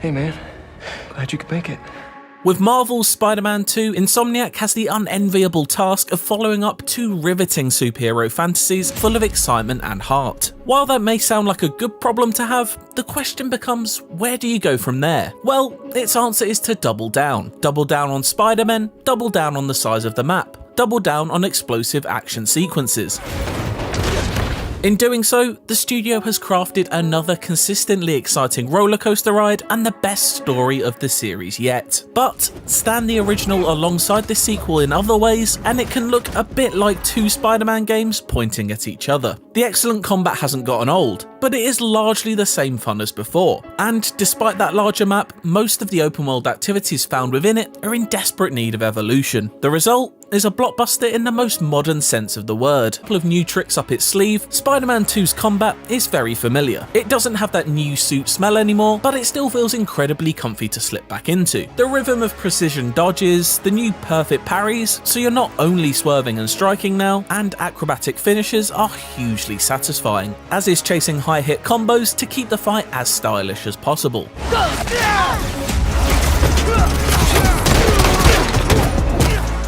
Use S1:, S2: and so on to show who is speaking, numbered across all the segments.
S1: Hey man, glad you could make it.
S2: With Marvel's Spider-Man 2, Insomniac has the unenviable task of following up two riveting superhero fantasies full of excitement and heart. While that may sound like a good problem to have, the question becomes, where do you go from there? Well, its answer is to double down. Double down on Spider-Man, double down on the size of the map, double down on explosive action sequences. In doing so, the studio has crafted another consistently exciting rollercoaster ride and the best story of the series yet. But stand the original alongside the sequel in other ways, and it can look a bit like two Spider-Man games pointing at each other. The excellent combat hasn't gotten old, but it is largely the same fun as before. And despite that larger map, most of the open world activities found within it are in desperate need of evolution. The result is a blockbuster in the most modern sense of the word. A couple of new tricks up its sleeve, Spider-Man 2's combat is very familiar. It doesn't have that new suit smell anymore, but it still feels incredibly comfy to slip back into. The rhythm of precision dodges, the new perfect parries, so you're not only swerving and striking now, and acrobatic finishes are hugely satisfying, as is chasing high hit combos to keep the fight as stylish as possible.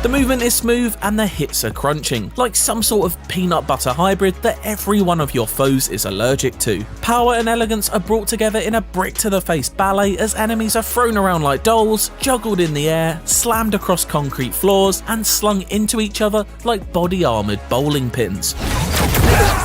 S2: The movement is smooth and the hits are crunching, like some sort of peanut butter hybrid that every one of your foes is allergic to. Power and elegance are brought together in a brick-to-the-face ballet as enemies are thrown around like dolls, juggled in the air, slammed across concrete floors, and slung into each other like body-armoured bowling pins.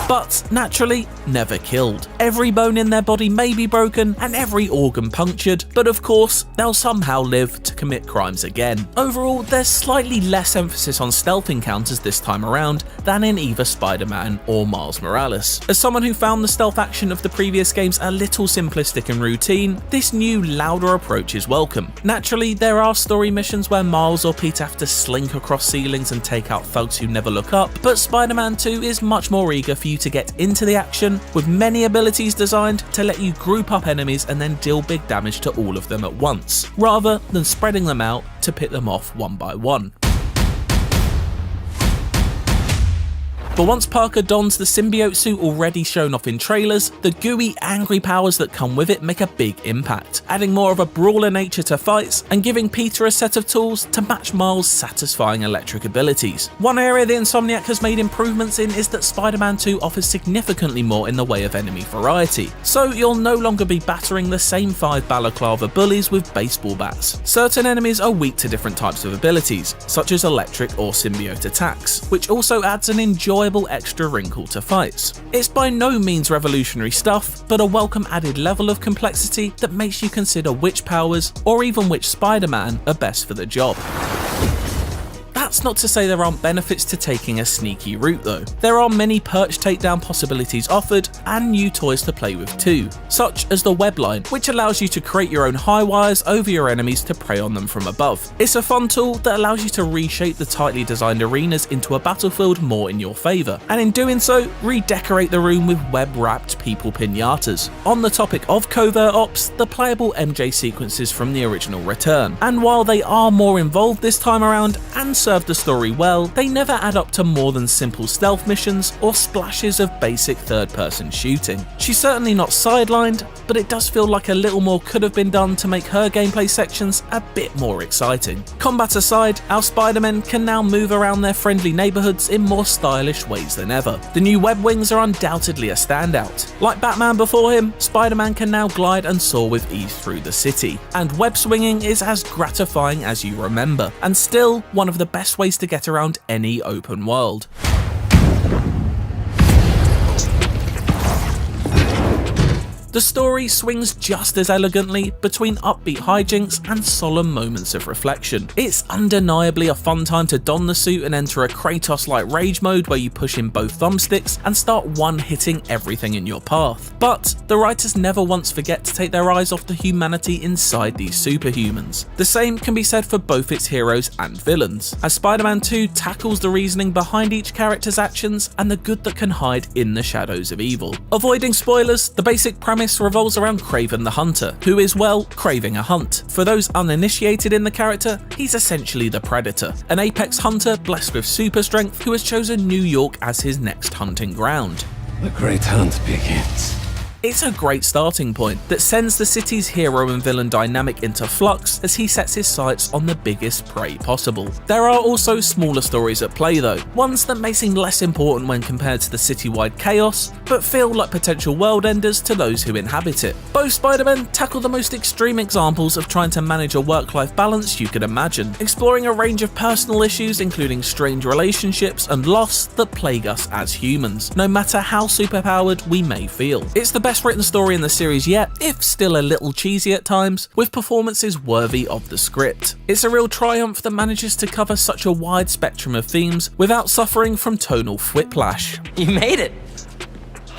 S2: But naturally, never killed. Every bone in their body may be broken and every organ punctured, but of course, they'll somehow live to commit crimes again. Overall, there's slightly less emphasis on stealth encounters this time around than in either Spider-Man or Miles Morales. As someone who found the stealth action of the previous games a little simplistic and routine, this new, louder approach is welcome. Naturally, there are story missions where Miles or Pete have to slink across ceilings and take out thugs who never look up, but Spider-Man 2 is much more eager for you to get into the action, with many abilities designed to let you group up enemies and then deal big damage to all of them at once, rather than spreading them out to pit them off one by one. But once Parker dons the symbiote suit already shown off in trailers, the gooey, angry powers that come with it make a big impact, adding more of a brawler nature to fights and giving Peter a set of tools to match Miles' satisfying electric abilities. One area the Insomniac has made improvements in is that Spider-Man 2 offers significantly more in the way of enemy variety, so you'll no longer be battering the same 5 balaclava bullies with baseball bats. Certain enemies are weak to different types of abilities, such as electric or symbiote attacks, which also adds an enjoyable extra wrinkle to fights. It's by no means revolutionary stuff, but a welcome added level of complexity that makes you consider which powers, or even which Spider-Man, are best for the job. That's not to say there aren't benefits to taking a sneaky route though. There are many perch takedown possibilities offered, and new toys to play with too, such as the web line, which allows you to create your own high wires over your enemies to prey on them from above. It's a fun tool that allows you to reshape the tightly designed arenas into a battlefield more in your favour, and in doing so, redecorate the room with web-wrapped people pinatas. On the topic of covert ops, the playable MJ sequences from the original return, and while they are more involved this time around and serve the story well, they never add up to more than simple stealth missions or splashes of basic third-person shooting. She's certainly not sidelined, but it does feel like a little more could have been done to make her gameplay sections a bit more exciting. Combat aside, our Spider-Men can now move around their friendly neighbourhoods in more stylish ways than ever. The new web wings are undoubtedly a standout. Like Batman before him, Spider-Man can now glide and soar with ease through the city, and web swinging is as gratifying as you remember, and still one of the best ways to get around any open world. The story swings just as elegantly between upbeat hijinks and solemn moments of reflection. It's undeniably a fun time to don the suit and enter a Kratos-like rage mode where you push in both thumbsticks and start one-hitting everything in your path. But the writers never once forget to take their eyes off the humanity inside these superhumans. The same can be said for both its heroes and villains, as Spider-Man 2 tackles the reasoning behind each character's actions and the good that can hide in the shadows of evil. Avoiding spoilers, the basic premise revolves around Kraven the Hunter, who is, well, craving a hunt. For those uninitiated in the character, he's essentially the Predator, an apex hunter blessed with super strength who has chosen New York as his next hunting ground.
S3: The great hunt begins.
S2: It's a great starting point that sends the city's hero and villain dynamic into flux as he sets his sights on the biggest prey possible. There are also smaller stories at play though, ones that may seem less important when compared to the citywide chaos, but feel like potential world enders to those who inhabit it. Both Spider-Men tackle the most extreme examples of trying to manage a work-life balance you could imagine, exploring a range of personal issues including strange relationships and loss that plague us as humans, no matter how superpowered we may feel. It's the best written story in the series yet, if still a little cheesy at times, with performances worthy of the script. It's a real triumph that manages to cover such a wide spectrum of themes without suffering from tonal whiplash.
S3: You made it!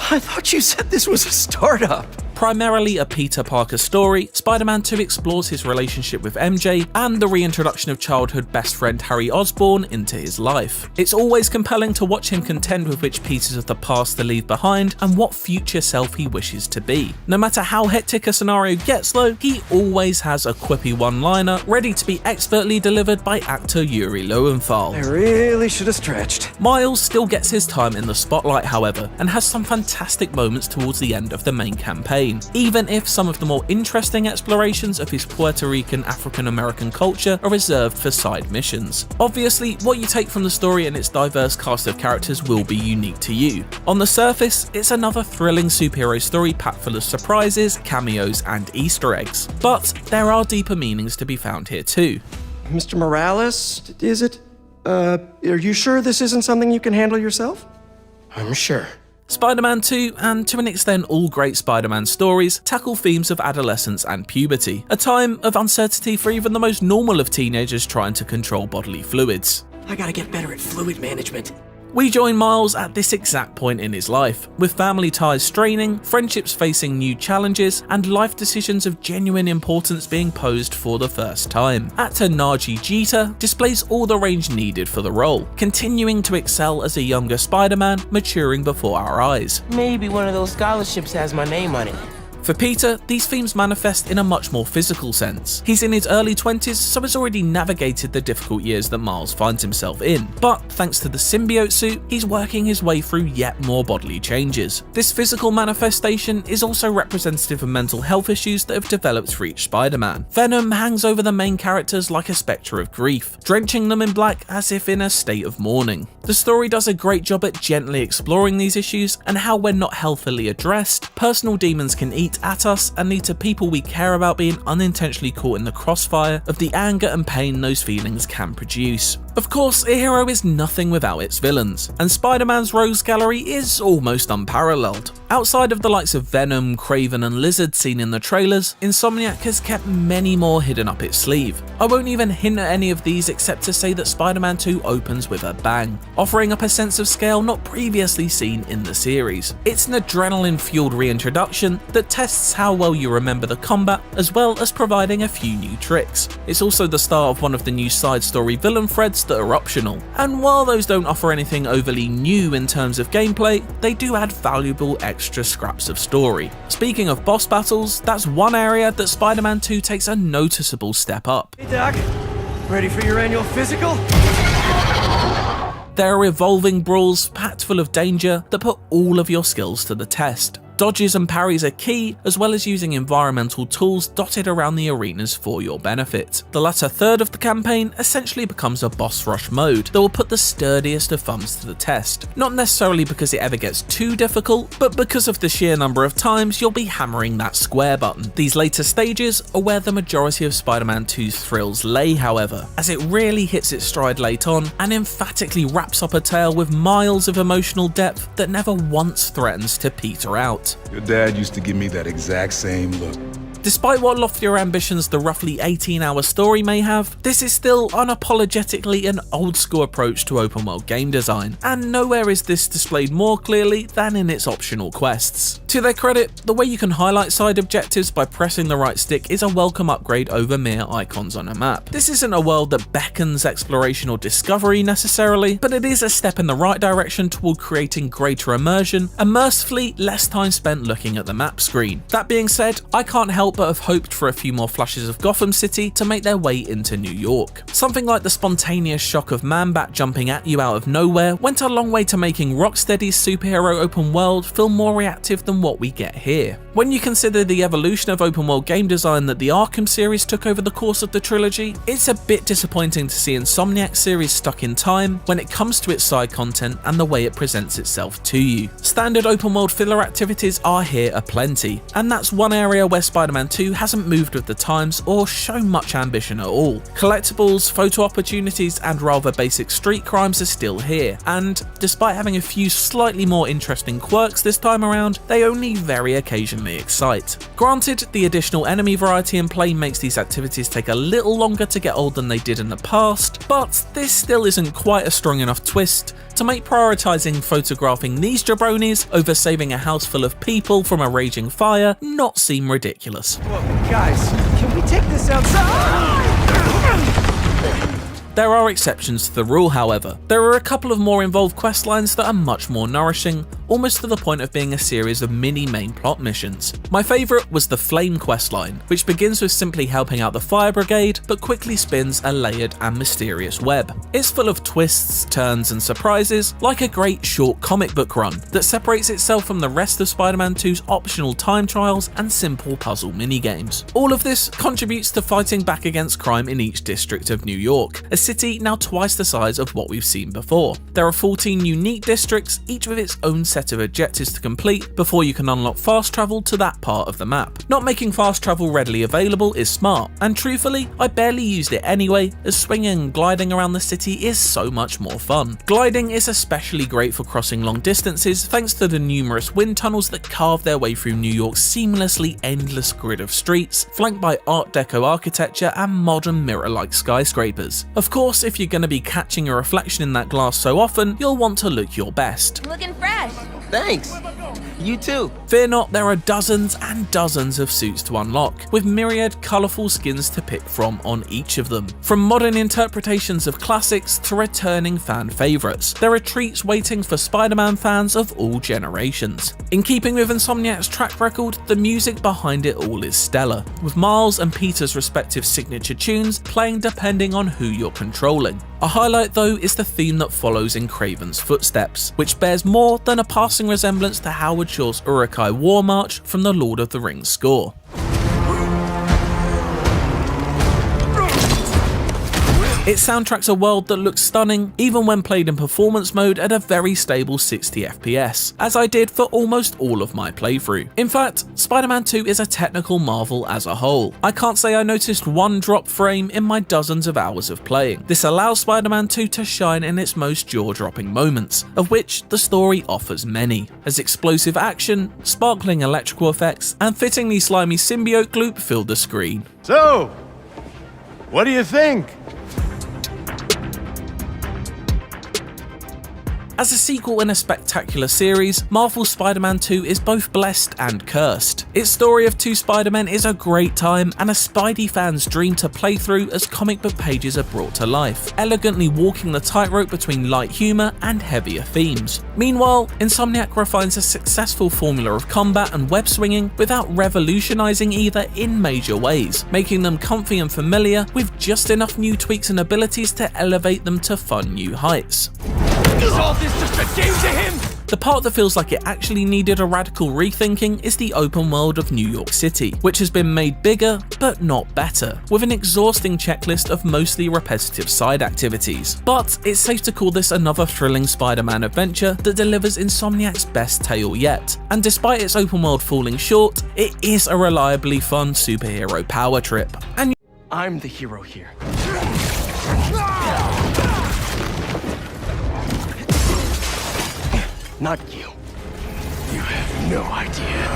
S1: I thought you said this was a startup.
S2: Primarily a Peter Parker story, Spider-Man 2 explores his relationship with MJ and the reintroduction of childhood best friend Harry Osborn into his life. It's always compelling to watch him contend with which pieces of the past to leave behind and what future self he wishes to be. No matter how hectic a scenario gets though, he always has a quippy one-liner ready to be expertly delivered by actor Yuri Lowenthal.
S1: I really should have stretched.
S2: Miles still gets his time in the spotlight however, and has some fantastic moments towards the end of the main campaign, even if some of the more interesting explorations of his Puerto Rican African-American culture are reserved for side missions. Obviously, what you take from the story and its diverse cast of characters will be unique to you. On the surface, it's another thrilling superhero story packed full of surprises, cameos, and Easter eggs. But there are deeper meanings to be found here too.
S1: Mr. Morales, is it? Are you sure this isn't something you can handle yourself?
S4: I'm sure.
S2: Spider-Man 2, and to an extent all great Spider-Man stories, tackle themes of adolescence and puberty, a time of uncertainty for even the most normal of teenagers trying to control bodily fluids.
S3: I gotta get better at fluid management.
S2: We join Miles at this exact point in his life, with family ties straining, friendships facing new challenges, and life decisions of genuine importance being posed for the first time. Actor Naji Jeter displays all the range needed for the role, continuing to excel as a younger Spider-Man, maturing before our eyes.
S3: Maybe one of those scholarships has my name on it.
S2: For Peter, these themes manifest in a much more physical sense. He's in his early 20s, so has already navigated the difficult years that Miles finds himself in, but thanks to the symbiote suit, he's working his way through yet more bodily changes. This physical manifestation is also representative of mental health issues that have developed for each Spider-Man. Venom hangs over the main characters like a spectre of grief, drenching them in black as if in a state of mourning. The story does a great job at gently exploring these issues and how, when not healthily addressed, personal demons can eat at us and lead to people we care about being unintentionally caught in the crossfire of the anger and pain those feelings can produce. Of course, a hero is nothing without its villains, and Spider-Man's rogues gallery is almost unparalleled. Outside of the likes of Venom, Kraven and Lizard seen in the trailers, Insomniac has kept many more hidden up its sleeve. I won't even hint at any of these except to say that Spider-Man 2 opens with a bang, offering up a sense of scale not previously seen in the series. It's an adrenaline-fueled reintroduction that tests how well you remember the combat, as well as providing a few new tricks. It's also the start of one of the new side story villain threads that are optional, and while those don't offer anything overly new in terms of gameplay, they do add valuable extra scraps of story. Speaking of boss battles, that's one area that Spider-Man 2 takes a noticeable step up.
S1: Hey Doc, ready for your annual physical?
S2: There are evolving brawls packed full of danger that put all of your skills to the test. Dodges and parries are key, as well as using environmental tools dotted around the arenas for your benefit. The latter third of the campaign essentially becomes a boss rush mode that will put the sturdiest of thumbs to the test, not necessarily because it ever gets too difficult, but because of the sheer number of times you'll be hammering that square button. These later stages are where the majority of Spider-Man 2's thrills lay, however, as it really hits its stride late on and emphatically wraps up a tale with miles of emotional depth that never once threatens to peter out.
S4: Your dad used to give me that exact same look.
S2: Despite what loftier ambitions the roughly 18-hour story may have, this is still unapologetically an old-school approach to open-world game design, and nowhere is this displayed more clearly than in its optional quests. To their credit, the way you can highlight side objectives by pressing the right stick is a welcome upgrade over mere icons on a map. This isn't a world that beckons exploration or discovery necessarily, but it is a step in the right direction toward creating greater immersion and mercifully less time spent looking at the map screen. That being said, I can't help but have hoped for a few more flashes of Gotham City to make their way into New York. Something like the spontaneous shock of Man-Bat jumping at you out of nowhere went a long way to making Rocksteady's superhero open world feel more reactive than than what we get here. When you consider the evolution of open world game design that the Arkham series took over the course of the trilogy, it's a bit disappointing to see Insomniac's series stuck in time when it comes to its side content and the way it presents itself to you. Standard open world filler activities are here aplenty, and that's one area where Spider-Man 2 hasn't moved with the times or shown much ambition at all. Collectibles, photo opportunities, and rather basic street crimes are still here, and despite having a few slightly more interesting quirks this time around, they only very occasionally excite. Granted, the additional enemy variety in play makes these activities take a little longer to get old than they did in the past, but this still isn't quite a strong enough twist to make prioritising photographing these jabronis over saving a house full of people from a raging fire not seem ridiculous.
S1: Whoa, guys, can we take this outside?
S2: There are exceptions to the rule, however. There are a couple of more involved questlines that are much more nourishing, almost to the point of being a series of mini main plot missions. My favourite was the Flame questline, which begins with simply helping out the fire brigade, but quickly spins a layered and mysterious web. It's full of twists, turns and surprises, like a great short comic book run that separates itself from the rest of Spider-Man 2's optional time trials and simple puzzle minigames. All of this contributes to fighting back against crime in each district of New York, a city now twice the size of what we've seen before. There are 14 unique districts, each with its own set of objectives to complete before you can unlock fast travel to that part of the map. Not making fast travel readily available is smart, and truthfully, I barely used it anyway, as swinging and gliding around the city is so much more fun. Gliding is especially great for crossing long distances thanks to the numerous wind tunnels that carve their way through New York's seamlessly endless grid of streets, flanked by Art Deco architecture and modern mirror-like skyscrapers. Of course, if you're going to be catching a reflection in that glass so often, you'll want to look your best.
S5: Looking fresh.
S3: Thanks. You too.
S2: Fear not, there are dozens and dozens of suits to unlock, with myriad colourful skins to pick from on each of them. From modern interpretations of classics to returning fan favourites, there are treats waiting for Spider-Man fans of all generations. In keeping with Insomniac's track record, the music behind it all is stellar, with Miles and Peter's respective signature tunes playing depending on who you're controlling. A highlight though is the theme that follows in Kraven's footsteps, which bears more than a passing resemblance to Howard Shore's Uruk-hai War March from the Lord of the Rings score. It soundtracks a world that looks stunning even when played in performance mode at a very stable 60 FPS, as I did for almost all of my playthrough. In fact, Spider-Man 2 is a technical marvel as a whole. I can't say I noticed one drop frame in my dozens of hours of playing. This allows Spider-Man 2 to shine in its most jaw-dropping moments, of which the story offers many, as explosive action, sparkling electrical effects, and fittingly slimy symbiote gloop filled the screen.
S6: So, what do you think?
S2: As a sequel in a spectacular series, Marvel's Spider-Man 2 is both blessed and cursed. Its story of two Spider-Men is a great time and a Spidey fan's dream to play through as comic book pages are brought to life, elegantly walking the tightrope between light humour and heavier themes. Meanwhile, Insomniac refines a successful formula of combat and web swinging without revolutionising either in major ways, making them comfy and familiar with just enough new tweaks and abilities to elevate them to fun new heights.
S3: Is all this just a game to him?
S2: The part that feels like it actually needed a radical rethinking is the open world of New York City, which has been made bigger but not better, with an exhausting checklist of mostly repetitive side activities. But it's safe to call this another thrilling Spider-Man adventure that delivers Insomniac's best tale yet, and despite its open world falling short, it is a reliably fun superhero power trip. And
S1: I'm the hero here. Not you. You have no idea.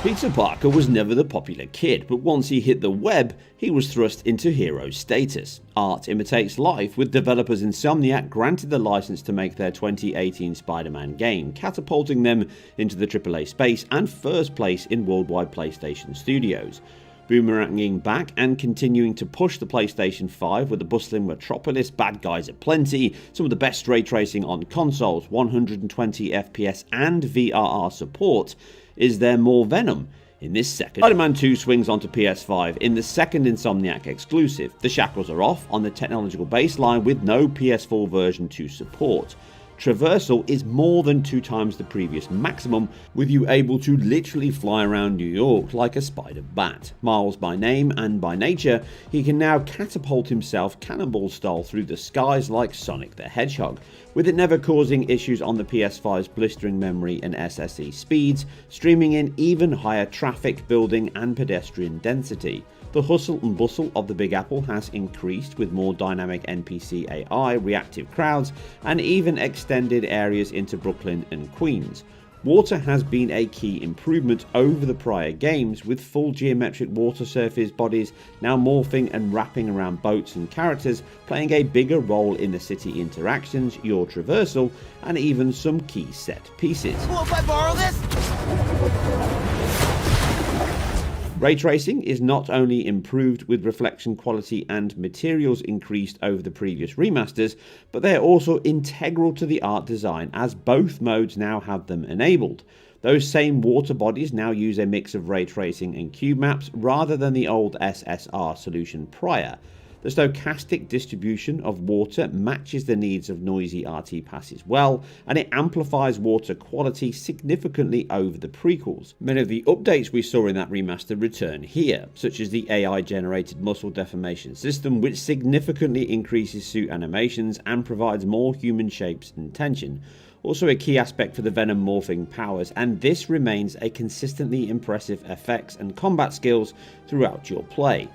S7: Peter Parker was never the popular kid, but once he hit the web, he was thrust into hero status. Art imitates life, with developers Insomniac granted the license to make their 2018 Spider-Man game, catapulting them into the AAA space and first place in worldwide PlayStation studios. Boomeranging back and continuing to push the PlayStation 5 with a bustling metropolis, bad guys aplenty, some of the best ray tracing on consoles, 120 FPS and VRR support. Is there more Venom? In this second, Spider-Man 2 swings onto PS5 in the second Insomniac exclusive. The shackles are off on the technological baseline with no PS4 version to support. Traversal is more than 2 times the previous maximum, with you able to literally fly around New York like a spider bat. Miles by name and by nature, he can now catapult himself cannonball style through the skies like Sonic the Hedgehog, with it never causing issues on the PS5's blistering memory and SSE speeds, streaming in even higher traffic, building and pedestrian density. The hustle and bustle of the Big Apple has increased with more dynamic NPC AI, reactive crowds, and even extended areas into Brooklyn and Queens. Water has been a key improvement over the prior games, with full geometric water surface bodies now morphing and wrapping around boats and characters, playing a bigger role in the city interactions, your traversal, and even some key set pieces.
S3: Cool if I borrow this?
S7: Ray tracing is not only improved with reflection quality and materials increased over the previous remasters, but they are also integral to the art design, as both modes now have them enabled. Those same water bodies now use a mix of ray tracing and cube maps rather than the old SSR solution prior. The stochastic distribution of water matches the needs of noisy RT passes well, and it amplifies water quality significantly over the prequels. Many of the updates we saw in that remaster return here, such as the AI generated muscle deformation system, which significantly increases suit animations and provides more human shapes and tension. Also a key aspect for the Venom morphing powers, and this remains a consistently impressive effects and combat skills throughout your play.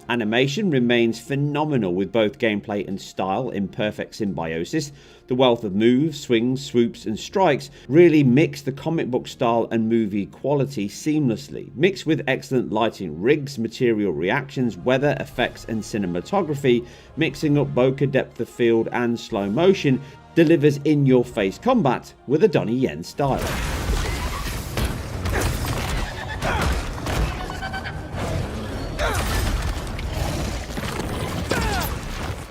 S7: Animation remains phenomenal, with both gameplay and style in perfect symbiosis. The wealth of moves, swings, swoops and strikes really mix the comic book style and movie quality seamlessly, mixed with excellent lighting rigs, material reactions, weather effects and cinematography. Mixing up bokeh depth of field and slow motion delivers in your face combat with a Donnie Yen style.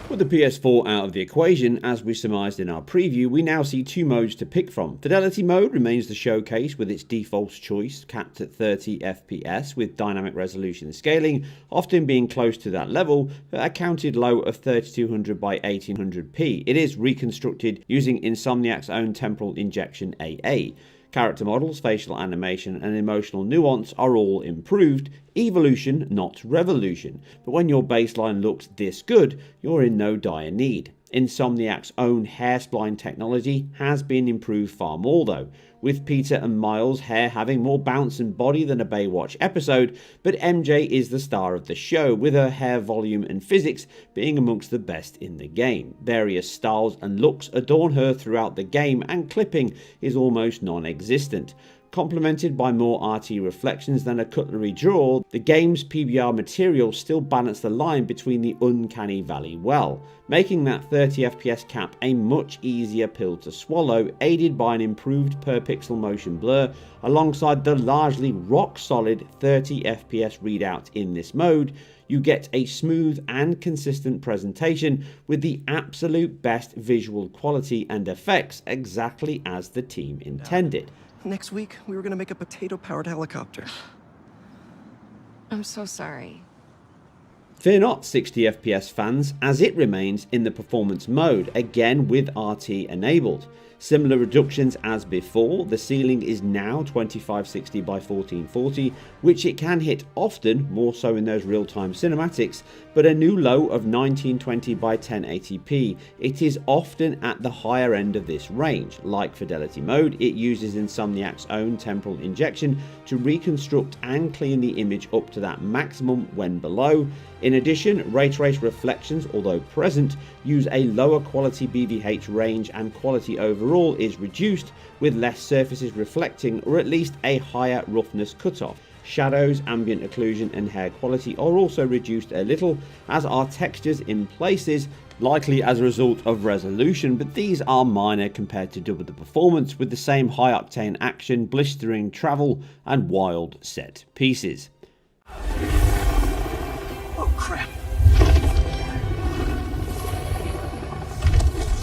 S7: With the PS4 out of the equation, as we surmised in our preview, we now see 2 modes to pick from. Fidelity mode remains the showcase, with its default choice capped at 30 FPS with dynamic resolution scaling, often being close to that level, but a counted low of 3200 by 1800p. It is reconstructed using Insomniac's own temporal injection AA. Character models, facial animation and emotional nuance are all improved. Evolution, not revolution. But when your baseline looks this good, you're in no dire need. Insomniac's own hair spline technology has been improved far more though, with Peter and Miles' hair having more bounce and body than a Baywatch episode, but MJ is the star of the show, with her hair volume and physics being amongst the best in the game. Various styles and looks adorn her throughout the game, and clipping is almost non-existent. Complemented by more RT reflections than a cutlery drawer, the game's PBR materials still balance the line between the uncanny valley well, making that 30 FPS cap a much easier pill to swallow, aided by an improved per pixel motion blur alongside the largely rock solid 30 FPS readout in this mode. You get a smooth and consistent presentation with the absolute best visual quality and effects, exactly as the team intended.
S1: Next week, we were gonna make a potato-powered helicopter.
S5: I'm so sorry.
S7: Fear not, 60 FPS fans, as it remains in the performance mode, again with RT enabled. Similar reductions as before, the ceiling is now 2560 by 1440, which it can hit often, more so in those real-time cinematics, but a new low of 1920 by 1080p. It is often at the higher end of this range. Like Fidelity mode, it uses Insomniac's own temporal injection to reconstruct and clean the image up to that maximum when below. In addition, ray trace reflections, although present, use a lower quality BVH range, and quality overall is reduced with less surfaces reflecting, or at least a higher roughness cutoff. Shadows, ambient occlusion and hair quality are also reduced a little, as are textures in places, likely as a result of resolution, but these are minor compared to double the performance, with the same high octane action, blistering travel and wild set pieces.
S1: Oh crap.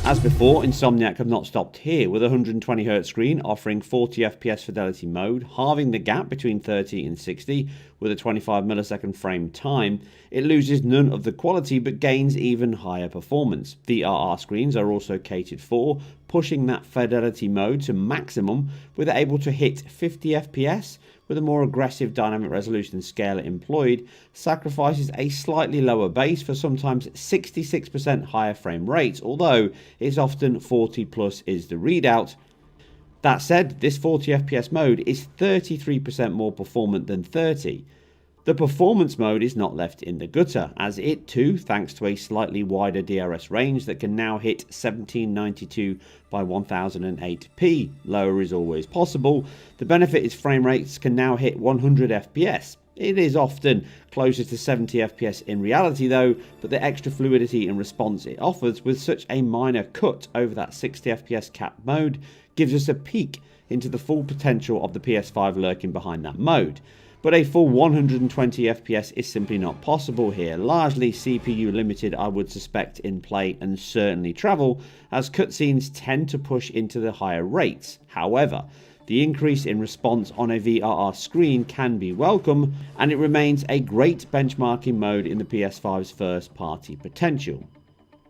S7: As before, Insomniac have not stopped here, with a 120Hz screen offering 40 FPS fidelity mode, halving the gap between 30 and 60 with a 25 millisecond frame time. It loses none of the quality but gains even higher performance. VRR screens are also catered for, pushing that fidelity mode to maximum with it able to hit 50 FPS with a more aggressive dynamic resolution scale employed, sacrifices a slightly lower base for sometimes 66% higher frame rates, although it's often 40 plus is the readout. That said, this 40 FPS mode is 33% more performant than 30. The performance mode is not left in the gutter, as it too, thanks to a slightly wider DRS range that can now hit 1792 by 1008p. Lower is always possible. The benefit is frame rates can now hit 100 FPS. It is often closer to 70 FPS in reality though, but the extra fluidity and response it offers with such a minor cut over that 60 FPS cap mode gives us a peek into the full potential of the PS5 lurking behind that mode. But a full 120 FPS is simply not possible here, largely CPU limited I would suspect in play and certainly travel, as cutscenes tend to push into the higher rates. However, the increase in response on a VRR screen can be welcome, and it remains a great benchmarking mode in the PS5's first party potential.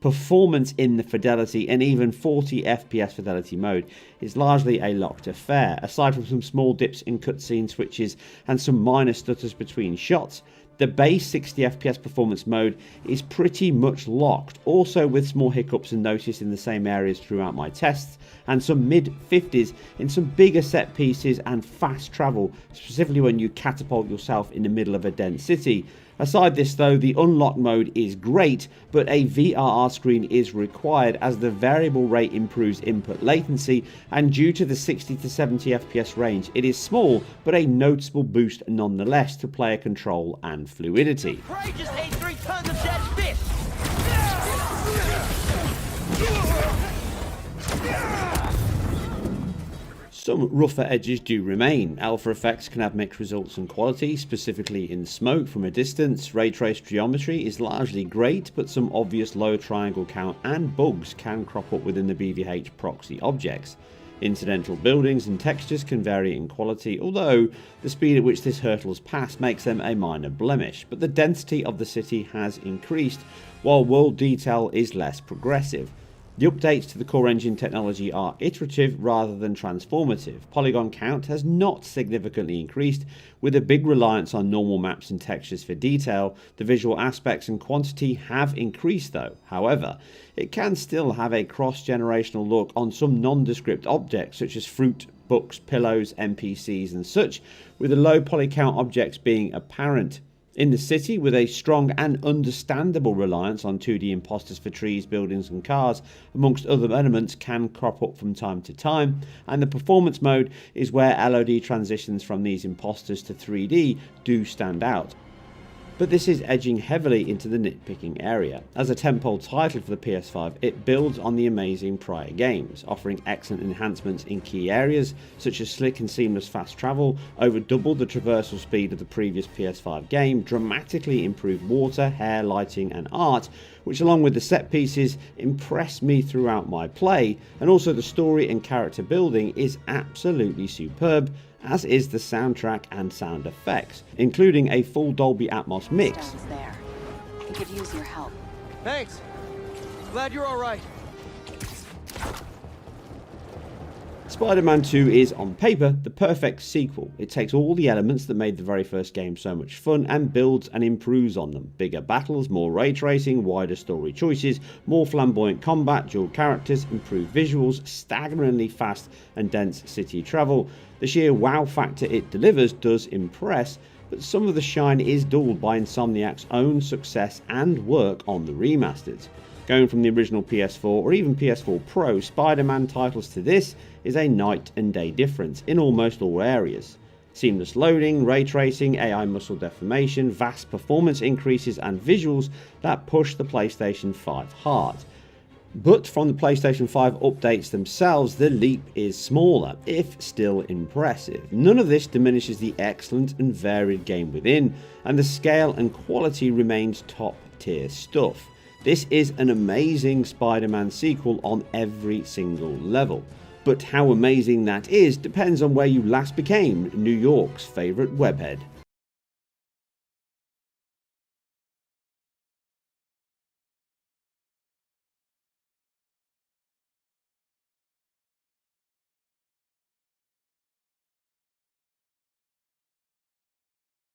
S7: Performance in the fidelity and even 40 FPS fidelity mode is largely a locked affair, aside from some small dips in cutscene switches and some minor stutters between shots. The base 60 FPS performance mode is pretty much locked, also with small hiccups and noticed in the same areas throughout my tests, and some mid 50s in some bigger set pieces and fast travel, specifically when you catapult yourself in the middle of a dense city. Aside this though, the unlock mode is great, but a VRR screen is required as the variable rate improves input latency, and due to the 60 to 70 FPS range, it is small but a noticeable boost nonetheless to player control and fluidity.
S3: Prey just ate 3 tons of dead fish!
S7: Some rougher edges do remain. Alpha effects can have mixed results in quality, specifically in smoke from a distance. Ray trace geometry is largely great, but some obvious low triangle count and bugs can crop up within the BVH proxy objects. Incidental buildings and textures can vary in quality, although the speed at which this hurdles past makes them a minor blemish, but the density of the city has increased, while world detail is less progressive. The updates to the core engine technology are iterative rather than transformative. Polygon count has not significantly increased, with a big reliance on normal maps and textures for detail. The visual aspects and quantity have increased though. However, it can still have a cross-generational look on some nondescript objects such as fruit, books, pillows, NPCs and such, with the low poly count objects being apparent. In the city, with a strong and understandable reliance on 2D imposters for trees, buildings and cars, amongst other elements, can crop up from time to time, and the performance mode is where LOD transitions from these imposters to 3D do stand out. But this is edging heavily into the nitpicking area. As a tentpole title for the PS5, it builds on the amazing prior games, offering excellent enhancements in key areas, such as slick and seamless fast travel, over double the traversal speed of the previous PS5 game, dramatically improved water, hair, lighting and art, which along with the set pieces impressed me throughout my play, and also the story and character building is absolutely superb, as is the soundtrack and sound effects, including a full Dolby Atmos mix.
S5: There. I could use your help.
S3: Thanks. Glad you're all right.
S7: Spider-Man 2 is, on paper, the perfect sequel. It takes all the elements that made the very first game so much fun and builds and improves on them. Bigger battles, more ray tracing, wider story choices, more flamboyant combat, dual characters, improved visuals, staggeringly fast and dense city travel. The sheer wow factor it delivers does impress, but some of the shine is dulled by Insomniac's own success and work on the remasters. Going from the original PS4 or even PS4 Pro Spider-Man titles to this is a night and day difference in almost all areas. Seamless loading, ray tracing, AI muscle deformation, vast performance increases and visuals that push the PlayStation 5 hard. But from the PlayStation 5 updates themselves, the leap is smaller, if still impressive. None of this diminishes the excellent and varied game within, and the scale and quality remains top tier stuff. This is an amazing Spider-Man sequel on every single level. But how amazing that is depends on where you last became New York's favourite webhead.